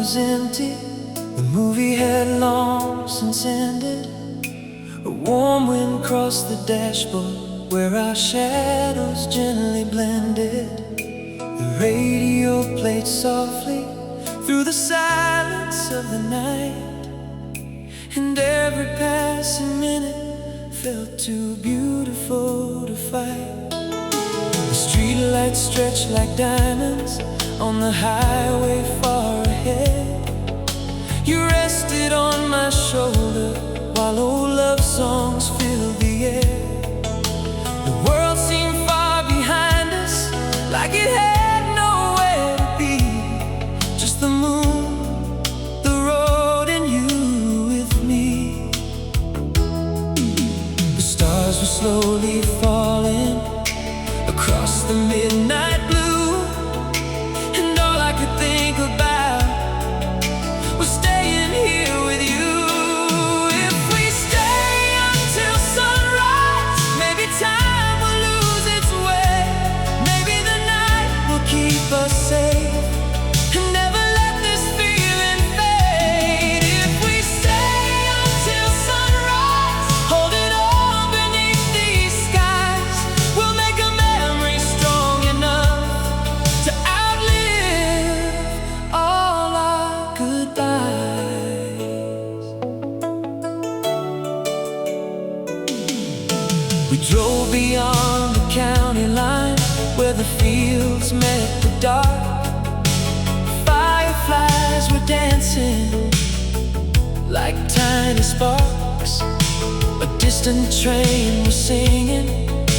was empty. The movie had long since ended. A warm wind crossed the dashboard where our shadows gently blended. The radio played softly through the silence of the night, and every passing minute felt too beautiful to fight. The streetlights stretched like diamonds on the highway far ahead. You rested on my shoulder while old love songs filled the air. The world seemed far behind us, like it had nowhere to be. Just the moon, the road, and you with me. The stars were slowly falling across the midnight blue, and all I could think about was staying here with you. If we stay until sunrise, maybe time will lose its way. Maybe the night will keep us safe and never let this feeling fade. If we stay until sunrise, holding on beneath these skies, we'll make a memory strong enough to outlive all our goodbyes. We drove beyond the county line where the fields met the dark. Fireflies were dancing like tiny sparks. A distant train was singing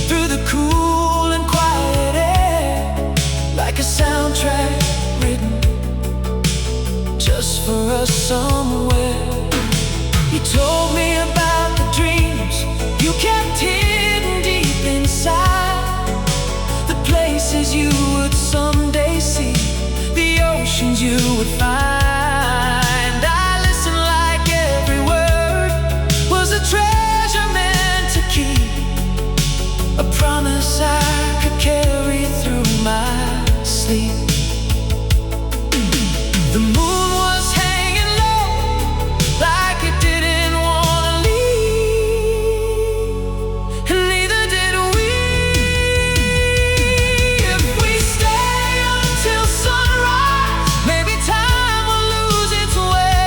through the cool and quiet air, like a soundtrack written just for us somewhere. You told me about the dreams you kept hidden deep inside, the places you would someday see, the oceans you would find. I listened like every word was a treasure meant to keep, a promise I could carry through my sleep. The moon was hanging low, like it didn't want to leave, and neither did we. If we stay until sunrise, maybe time will lose its way.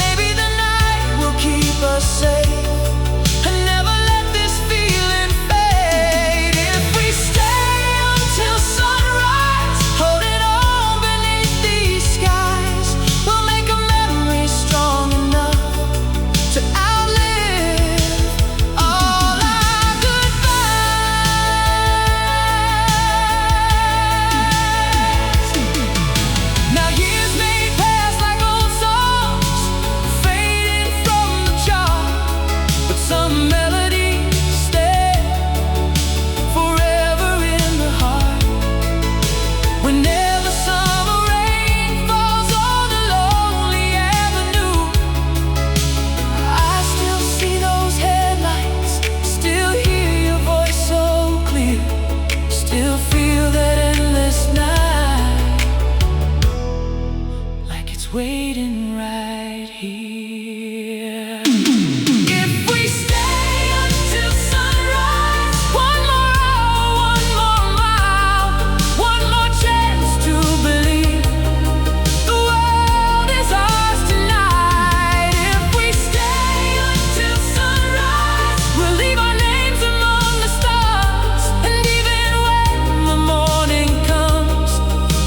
Maybe the night will keep us safe and never let this feeling fade. If we stay until sunrise, holding on beneath these skies, we'll make a memory strong enough to outlive all our goodbyes. Now years may pass like old songs, fading from the chart, but some melodies stay forever in the heart. Whenever summer rain falls on a lonely avenue, I still see those headlights, still hear your voice so clear, still feel that endless night, like it's waiting right here. If we stay until sunrise, one more hour, one more mile, one more chance to believe the world is ours tonight. If we stay until sunrise, we'll leave our names among the stars, and even when the morning comes,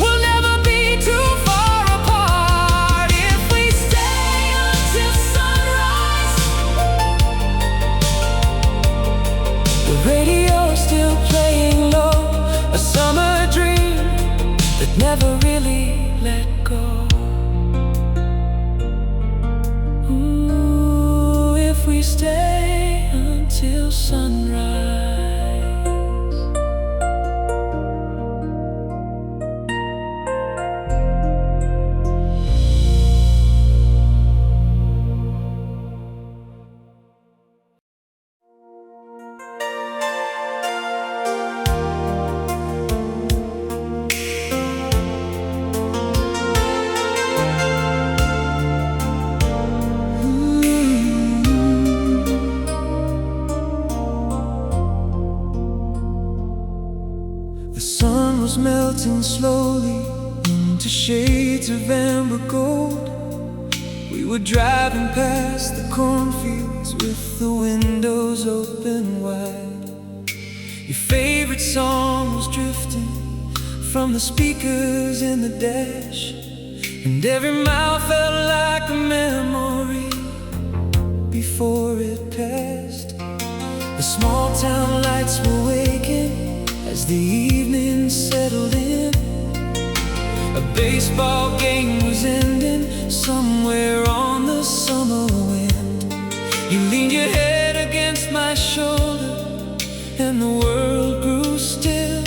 we'll never be too far apart. If we stay until sunrise, the radio's still playing low, a summer dream that never really let go. Ooh, if we stay until sunrise. melting slowly into shades of amber gold. We were driving past the cornfields with the windows open wide. Your favorite song was drifting from the speakers in the dash, and every mile felt like a memory before it passed. The small town lights were waking as the evening settled in. A baseball game was ending somewhere on the summer wind. You leaned your head against my shoulder and the world grew still,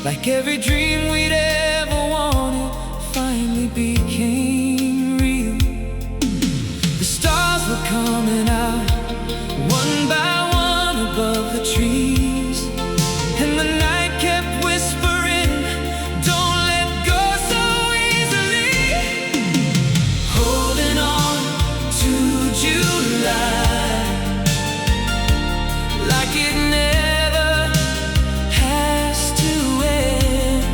like every dream we'd ever wanted finally became real. The stars were coming out one by one above the trees, and the night kept whispering, don't let go so easily. Holding on to July like it never has to end.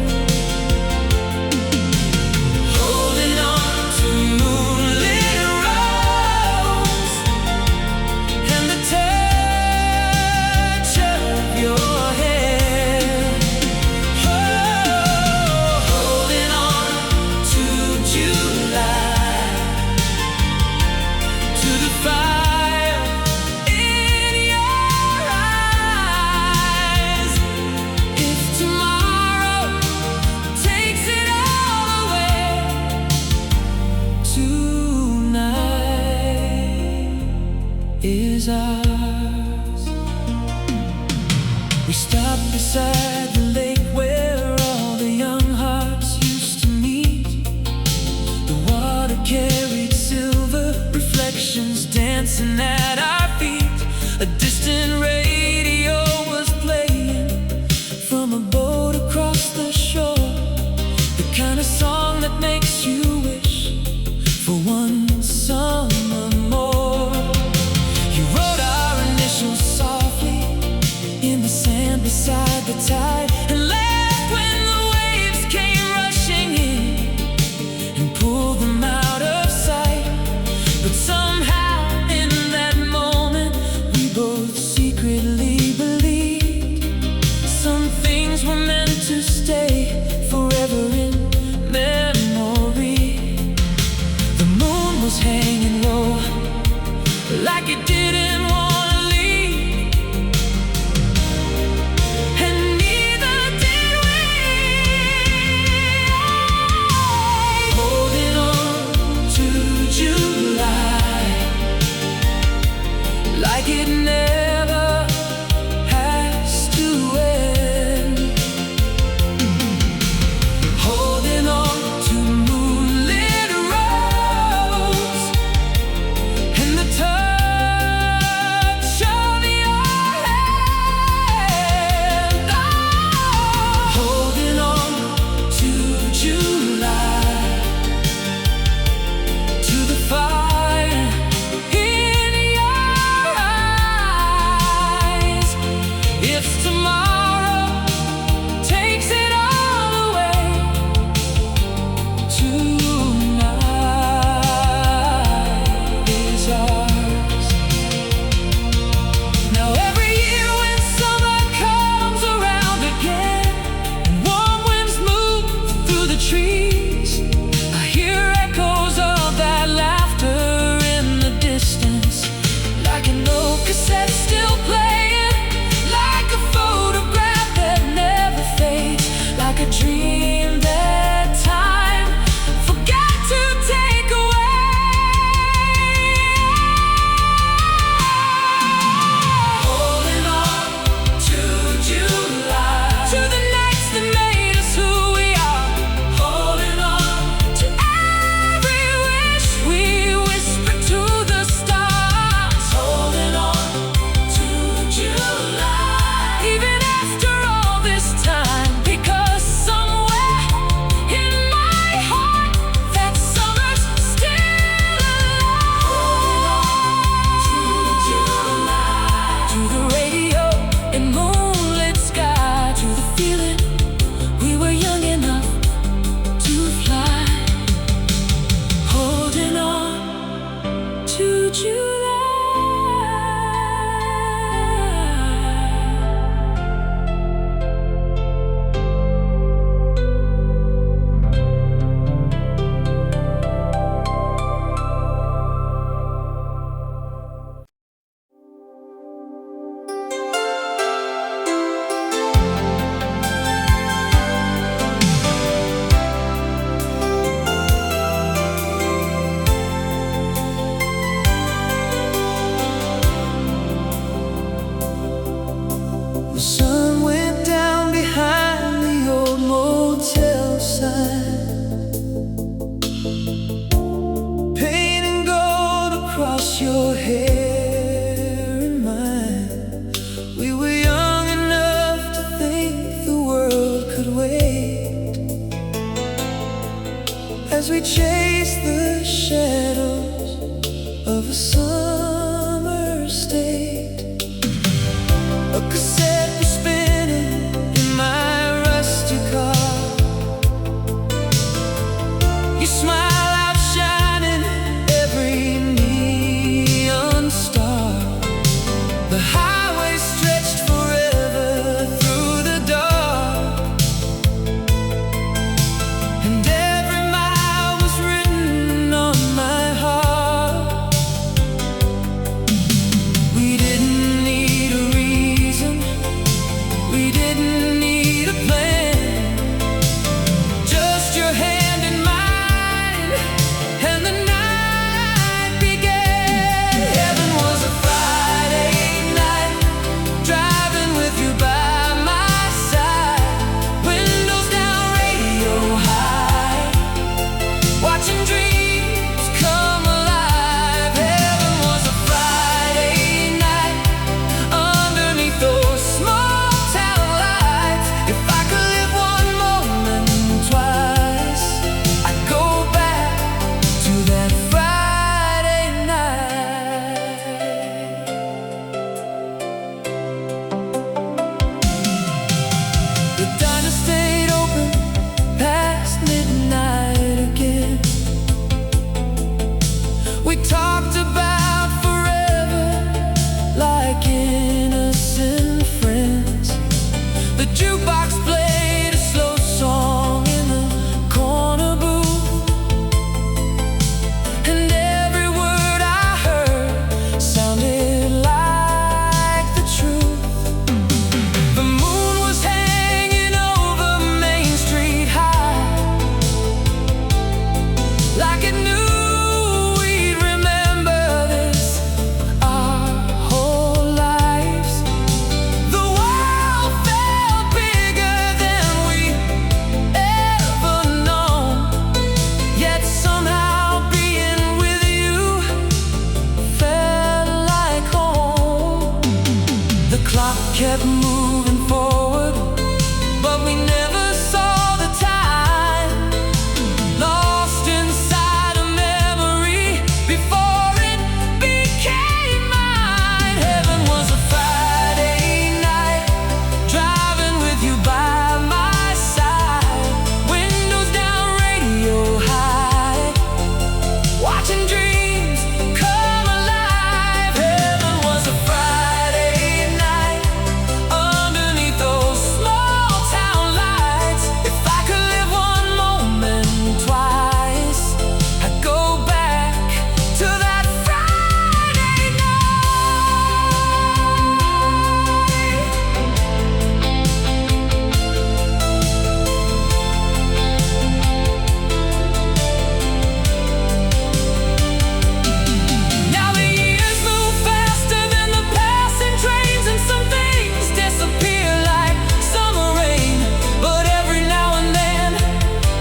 Holding on to moonlit roads and the touch of your hair. Oh, holding on to July, to the fire in your eyes. If tomorrow takes it all away, tonight is ours. We stopped beside the lake where all the young hearts used to meet. The water carried silver reflections dancing at our feet. A distant radio was playing from a boat across the shore, the kind of song that makes you wish for one summer more. You wrote our initials softly in the sand beside the tide, and laughed when the waves came rushing in and pulled them out of sight. But somehow in that moment we both secretly painting gold across your hair and mine. We were young enough to think the world could wait, as we chased the shadows of a summer state. A cassette was spinning in my rusty car. You smile outshining every neon star. The highway stretched forever through the dark, and every mile was written on my heart. We didn't need a reason, we didn't need a plan, just your hand in mine, and the night began. Heaven was a Friday night, driving with you by my side, windows down, radio high, watching dreams come alive. Heaven was a Friday night, underneath those small town lights. If I could live one moment twice, I'd go back to that Friday night. The diner stayed open past midnight again. We talked about forever like innocent friends. The jukebox played a slow song in the corner booth, and every word I heard sounded like the truth. The moon was hanging over Main Street High, like it knew we'd remember this our whole lives. The world felt bigger than we ever known, yet somehow being with you felt like home. The clock kept moving forward, but we never saw the time, lost inside a memory before it became mine. Heaven was a Friday night, driving with you by my side, windows down, radio high, watching dreams come alive. Heaven was a Friday night, underneath those small town lights. If I could live one moment twice, I'd go back to that Friday night. Now the years move faster than the passing trains, and some things disappear like summer rain. But every now and then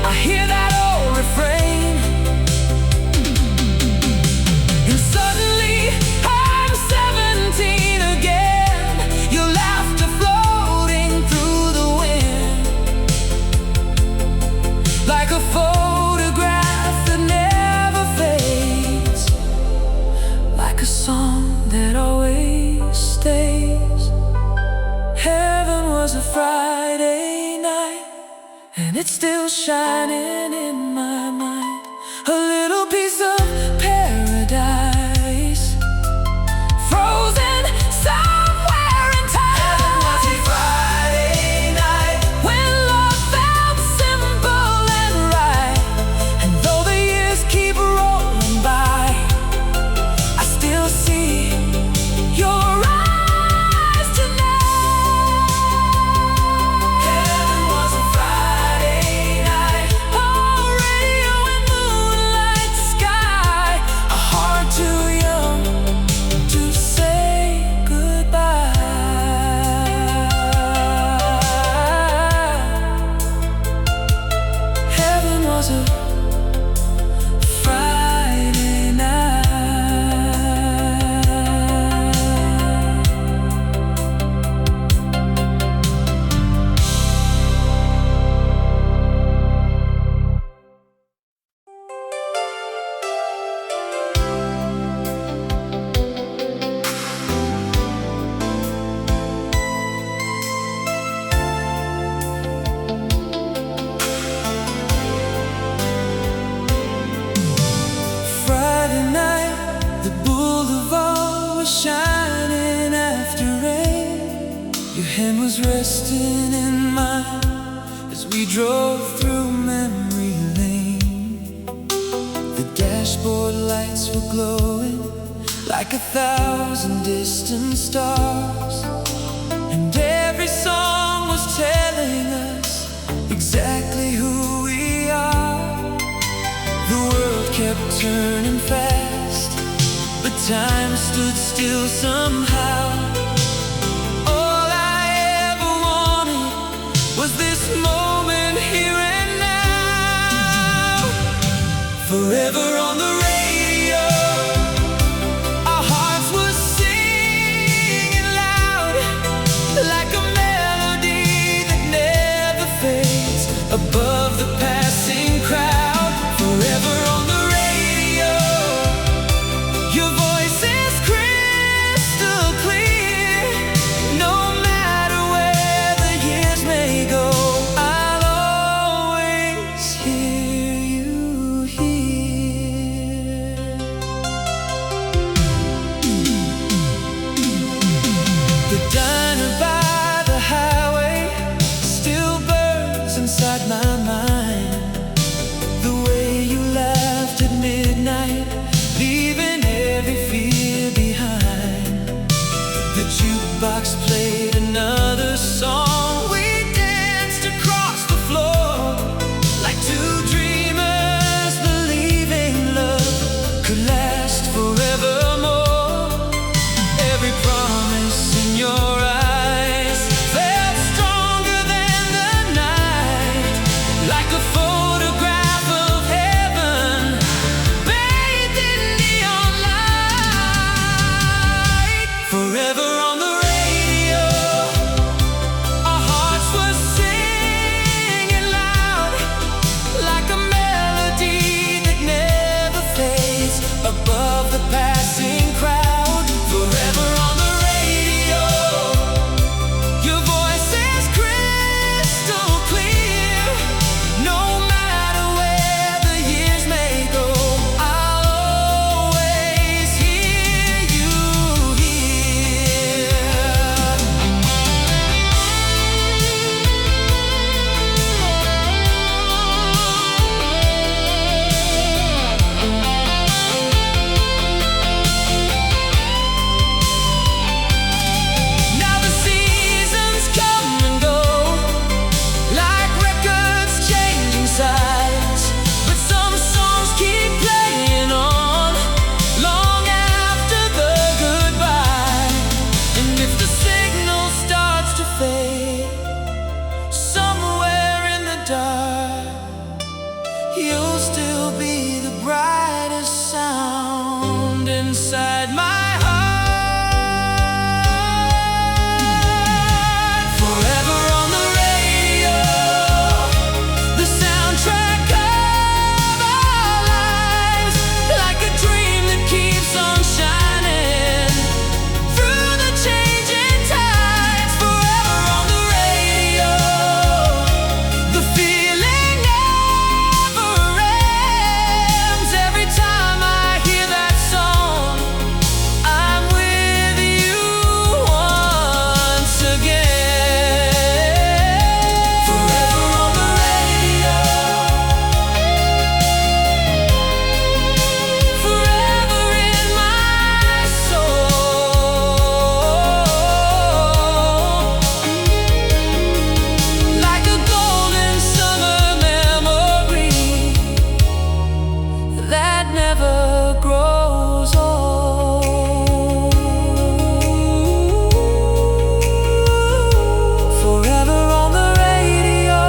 I hear that old refrain, and suddenly I'm 17 again. Your laughter floating through the wind, like a photograph that never fades, like a song that always stays. Heaven was a Friday night, and it's still shining in my mind. A little piece of paradise, frozen somewhere in time. Heaven was a Friday night, when love felt simple and right. And though the years keep rolling by, I still see your eyes tonight. Heaven was a Friday night, Friday night, the boulevard was shining after rain. Your hand was resting in mine as we drove through memory lane. The dashboard lights were glowing like 1,000 distant stars, and every song was telling us exactly who we are. The world kept turning fast, but time stood still somehow. All I ever wanted was this moment here and now. Forever on the radio, our hearts were singing loud, like a melody that never fades above the passing crowd. Forever on the radio, your voice is crystal clear. No matter where the years may go, I'll always hear you here. The diner by the highway still burns inside my mind. The way you laughed at midnight, leaving every fear behind. The jukebox played another song. We danced across the floor like two dreamers believing love could last forevermore. Every promise in your eyes felt stronger than the night, like a photograph of heaven bathed in neon light. Forever on the radio, our hearts were singing loud, like a melody that never fades above the passing crowd. Forever on the radio, your voice is crystal clear. No matter where the years may go, I'll always hear you here. Now the seasons come and go, like records changing sides, but some songs keep playing on long after the goodbye. And if the signal starts to fade somewhere in the dark, you'll still be the brightest sound inside my heart. Forever on the radio, the soundtrack of our lives, like a dream that keeps on shining through the changing tides. Forever on the radio, the feeling never ends. Every time I hear that song, I'm with you once again. Forever on the radio, forever in my soul, like a golden summer memory that never grows old. Forever on the radio.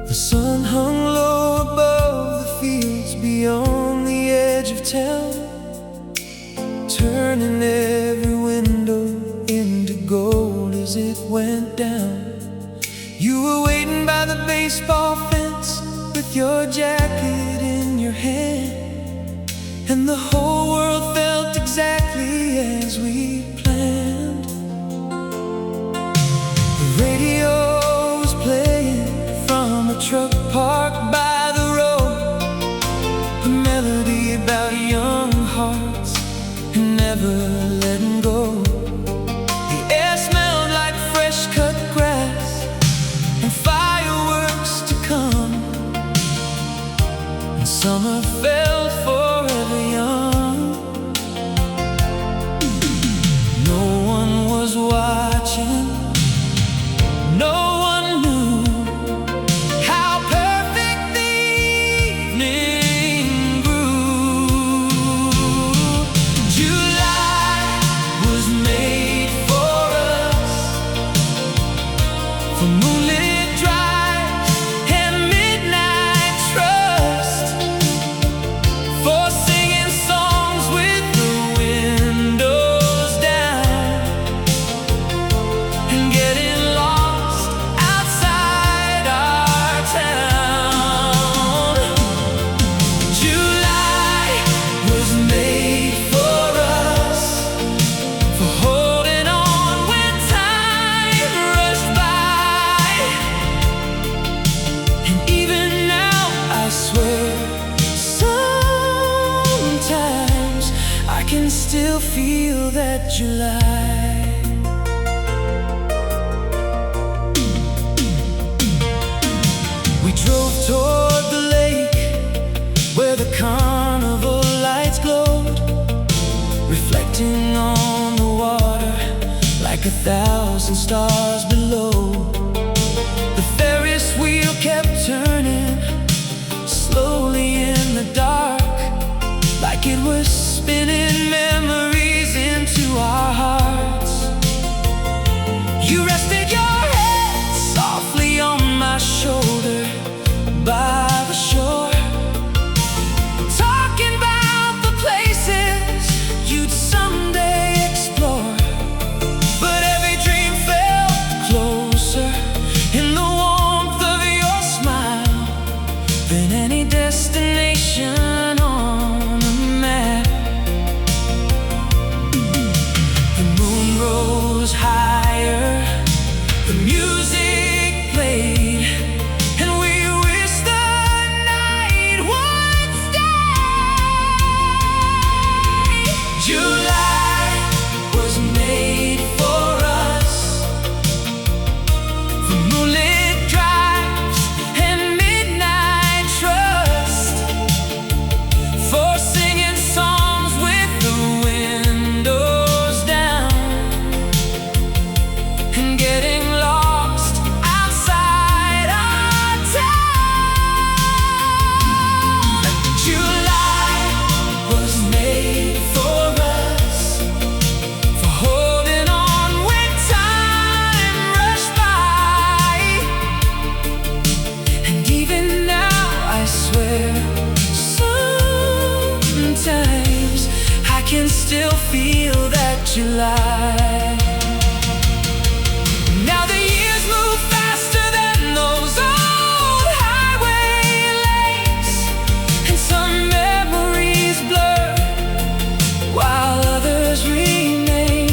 The sun hung low above the fields beyond the edge of town, turning every window into gold as it went down. You baseball fence with your jacket in your hand, and the whole world felt exactly as we planned. The radio's playing from a truck parked by the road, a melody about young hearts and never letting go. The air smelled like fresh cut grass and fireworks to come, and summer felt forever young. No one was watching, no one knew how perfect the evening grew. July was made for us, for moonlit drives and midnight trust, for singing songs with the windows down and getting lost outside our town. July was made for us, for holding on when time rushed by. And even now, I swear, sometimes I can still feel that July. We drove toward the lake where the carnival lights glowed, reflecting on the water like 1,000 stars below. The Ferris wheel kept turning slowly in the dark, like it was spinning memories into our hearts. You rested your head softly on my shoulder by the shore, talking about the places you'd someday explore. But every dream felt closer in the warmth of your smile than any destination on a map. The moon rose higher, the music played, and we wished the night would stay. July was made for us, for moonlit drives and midnight trust, for singing songs with the windows down and getting lost outside our town. July was made for us, for holding on when time rushed by. And even now, I swear, sometimes I can still feel that July. Now the years move faster than those old highway lanes, and some memories blur while others remain.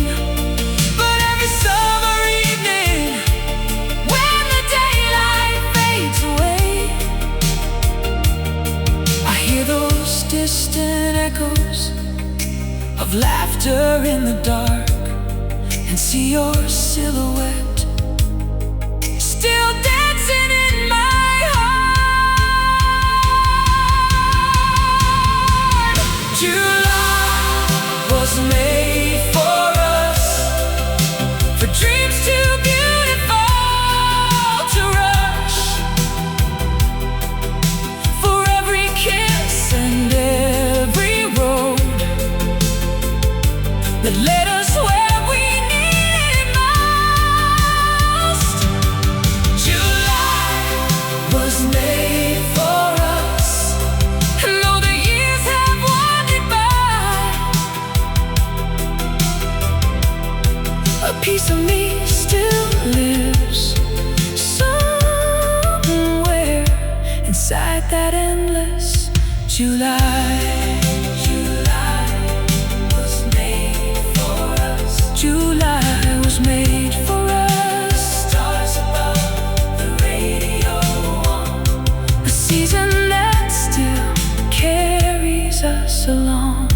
But every summer evening, when the daylight fades away, I hear those distant echoes of laughter in the dark, and see your silhouette still dancing in my heart. July was made for us, for dreams too beautiful to rush, for every kiss and every road that led us where we needed July was made for us. July was made for us. Stars above the radio on. A season that still carries us along.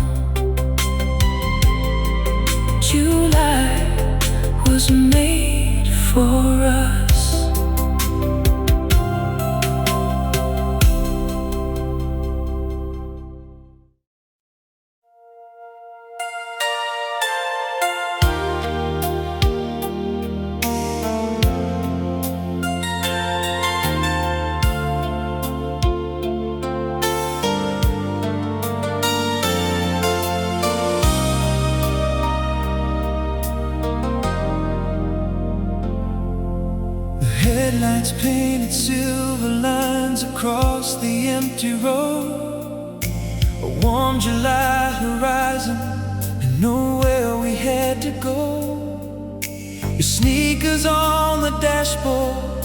July was made for us. Headlights painted silver lines across the empty road. A warm July horizon and nowhere we had to go. Your sneakers on the dashboard,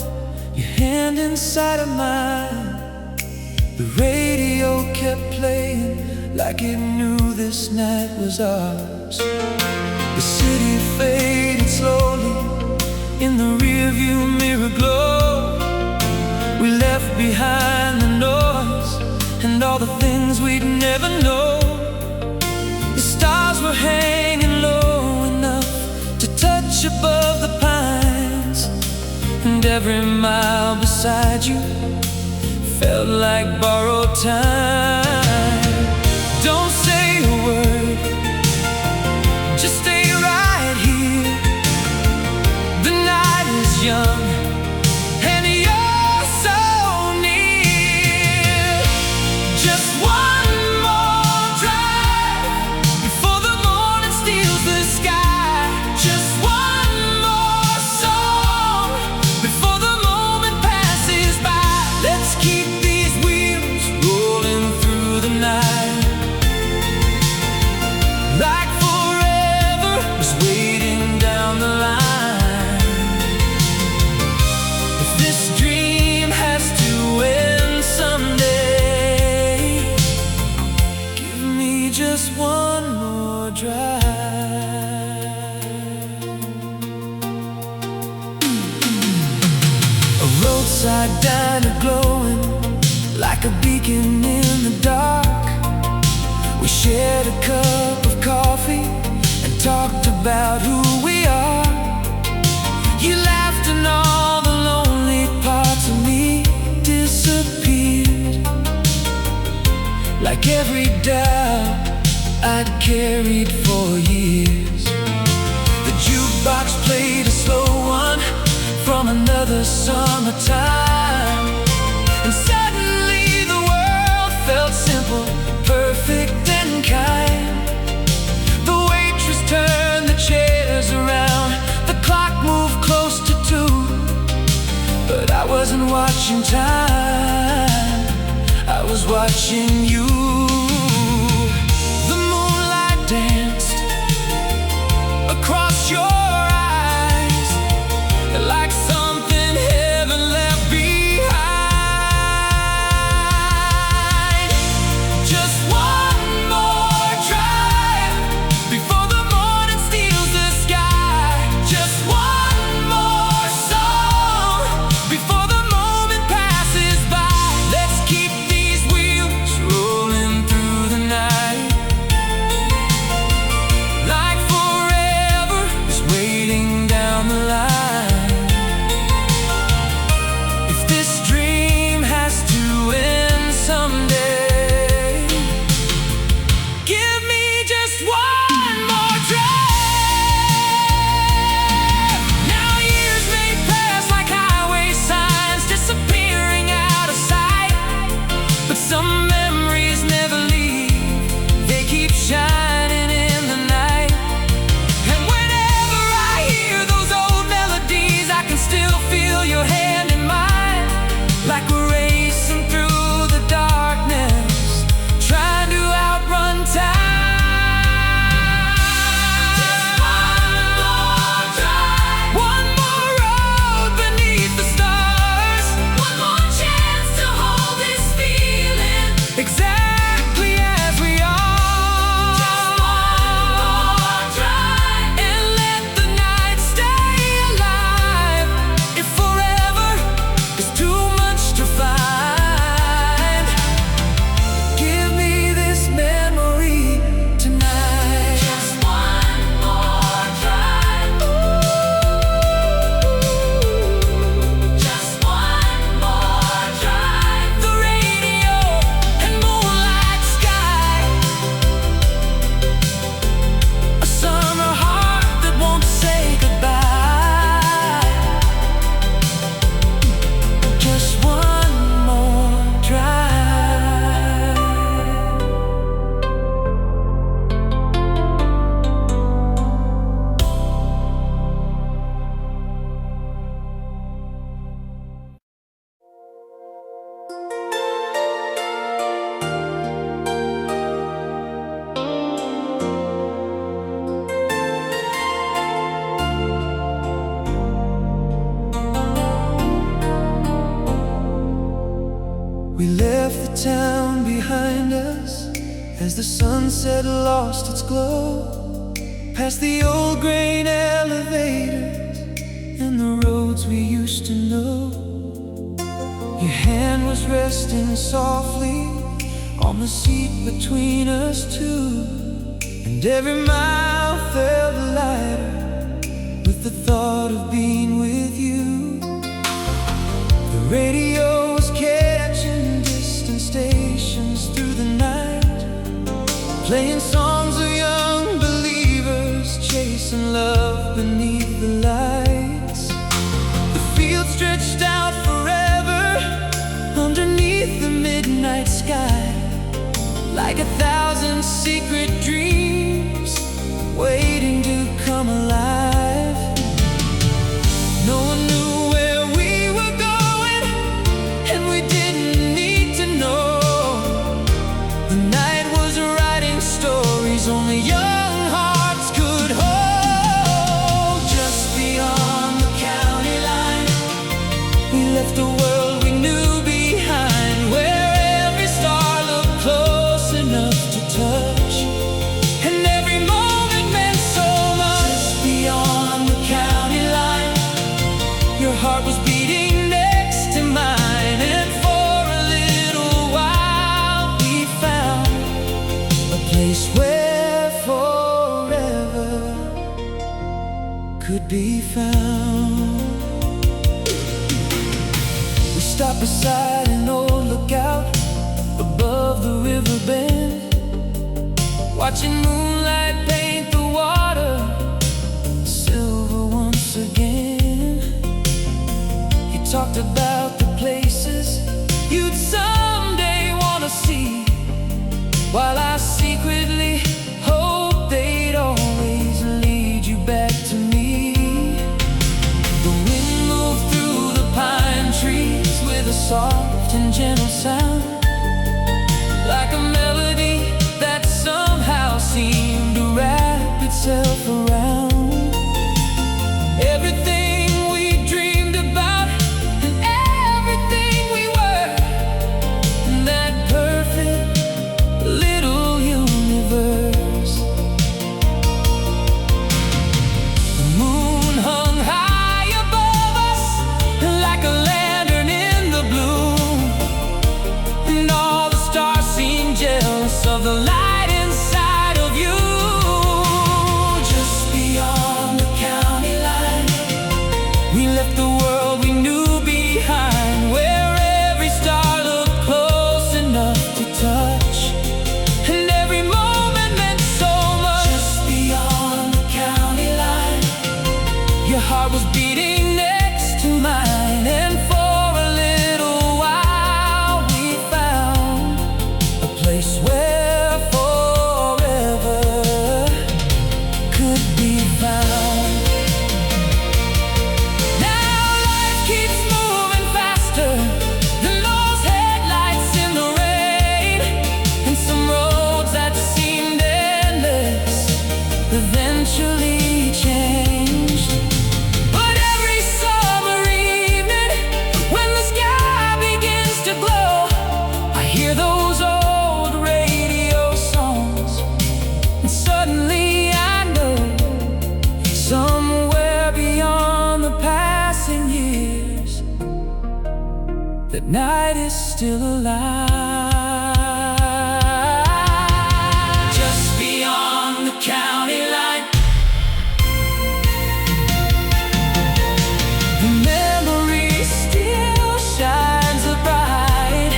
your hand inside of mine. The radio kept playing like it knew this night was ours. The city faded slowly in the rearview mirror glow. We left behind the noise and all the things we'd never know. The stars were hanging low enough to touch above the pines, and every mile beside you felt like borrowed time. Don't say a word, just stay right here. The night is young and you're so near. Just one more drive before the morning steals the sky. Just one more song before the moment passes by. Let's keep these wheels rolling through the night, like forever is waiting down the line. Just one more drive. A roadside diner glowing like a beacon in the dark. We shared a cup of coffee and talked about who we are. You laughed and all the lonely parts of me disappeared, like every doubt I'd carried for years. The jukebox played a slow one from another summertime, and suddenly the world felt simple, perfect and kind. The waitress turned the chairs around, the clock moved close to 2, but I wasn't watching time, I was watching you. Danced across your eyes like something heaven left behind. Just one more drive before the morning steals the sky. Just one more song before the moment passes by. Let's keep these wheels rolling through the night, like forever is behind us as the sunset lost its glow, past the old grain elevators and the roads we used to know. Your hand was resting softly on the seat between us two, and every mile felt lighter with the thought of being with you. The radio was catching distant stations through the night, playing songs of young believers chasing love beneath the lights. The field stretched out forever underneath the midnight sky, like 1,000 secret dreams waiting to come alive. No one knew where we were going, and we didn't need to know. The night was writing stories only young hearts could hold. Just beyond the county line, we left the world we knew behind, where every star looked close enough to touch, and every moment meant so much. Just beyond the county line, your heart was beating next to mine, and for a little while we found a place where forever could be found. We stopped beside an old lookout above the river bend, watching moonlight paint the water silver once again. You talked about the places you'd someday want to see, while I secretly hoped they'd always lead you back to me. The wind moved through the pine trees with a soft and gentle sound, like a melody that somehow seemed to wrap itself around everything we dreamed about and everything we were in that perfect little universe. The moon hung high above us like a lantern in the blue, and all the stars seemed jealous of the light inside of you. Just beyond the county line, we left the world we knew behind, where every star looked close enough to touch, and every moment meant so much. Just beyond the county line, your heart was beating next to mine, and for a little while we found a place where forever could be found. Now life keeps moving faster than those headlights in the rain, and some roads that seemed endless eventually changed. But every summer evening, when the sky begins to glow, I hear those old radio songs, and suddenly I know somewhere beyond the passing years, that night is still alive. Just beyond the county line, the memory still shines bright,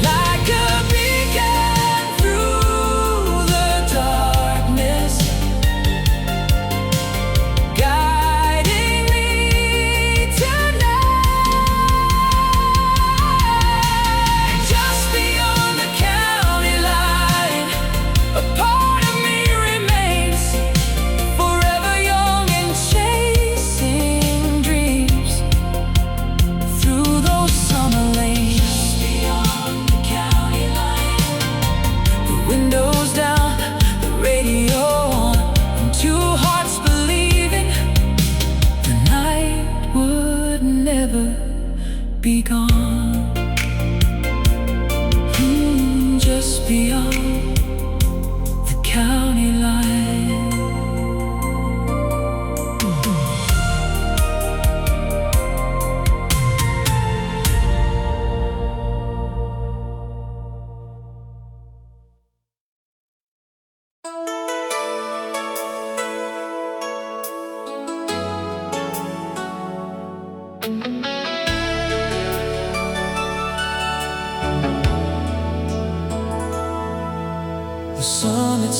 like a beacon through the darkness, guiding me tonight. Just beyond the county line, a part of me remains, forever young and chasing dreams through those summer lanes. Just beyond the county line, the windows down, the radio on, and two hearts believing the night would never be gone.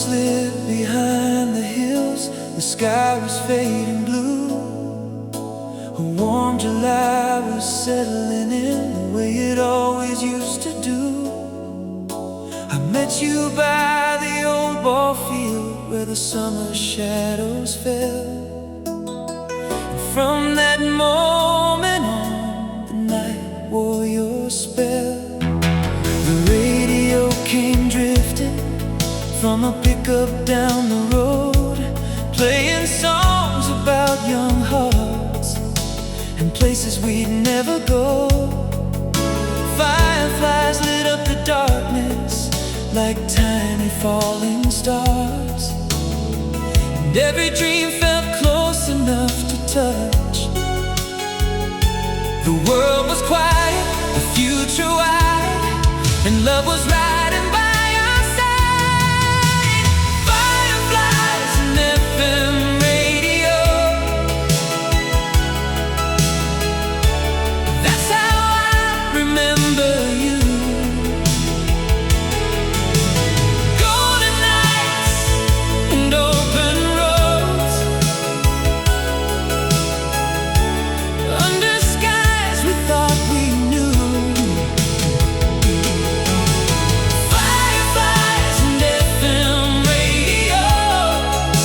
slid behind the hills. The sky was fading blue. A warm July was settling in the way it always used to do. I met you by the old ball field where the summer shadows fell. And from that moment on, the night wore your spell. The radio came drifting from a pickup down the road, playing songs about young hearts and places we'd never go. Fireflies lit up the darkness like tiny falling stars, and every dream felt close enough to touch. The world was quiet, the future wide, and love was riding by our side. Fireflies and FM radio, that's how I remember you. Golden nights and open roads, under skies we thought we knew. Fireflies and FM radio,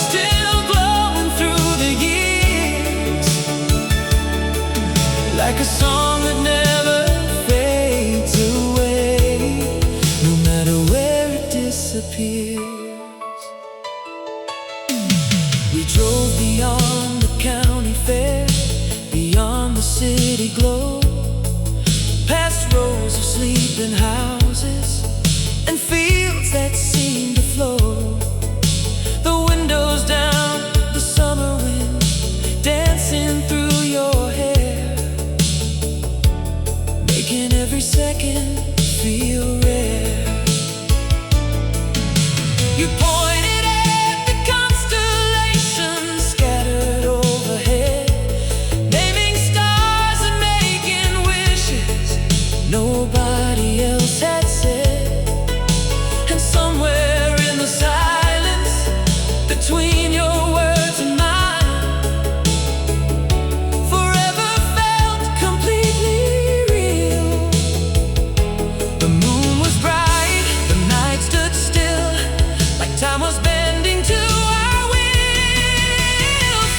still glowing through the years, like a song that never fades away, no matter where it disappears. We drove beyond the county fair, beyond the city glow, past rows of sleeping houses and fields that seemed to flow. The windows down, the summer wind dancing through your hair, making every second feel rare. You pointed at the constellations scattered overhead, naming stars and making wishes nobody else had said. And somewhere in the silence between your words and mine, forever felt completely real. The moon was bright, the night stood still, like time was bending to our will.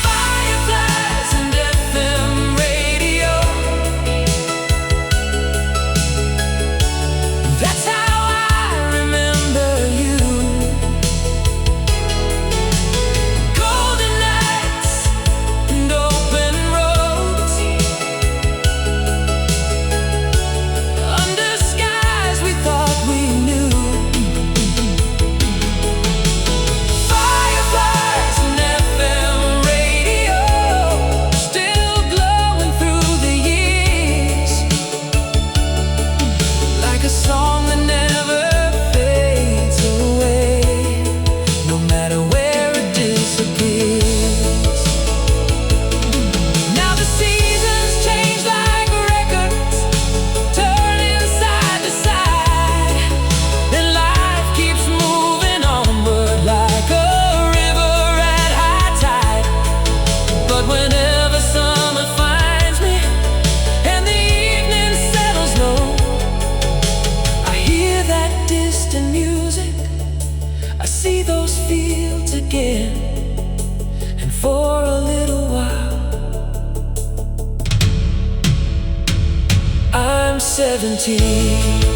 Fireflies and FM radio, that's how I remember you. Golden nights and open roads, under skies we thought we knew. Fireflies and FM radio, still glowing through the years, like a song that never fades away, no matter where it disappears. Now the seasons change like records, turning side to side, and life keeps moving onward like a river at high tide. But whenever summer finds me and the evening settles low, I hear that distant music, I see those fields again, and for a little while I'm 17.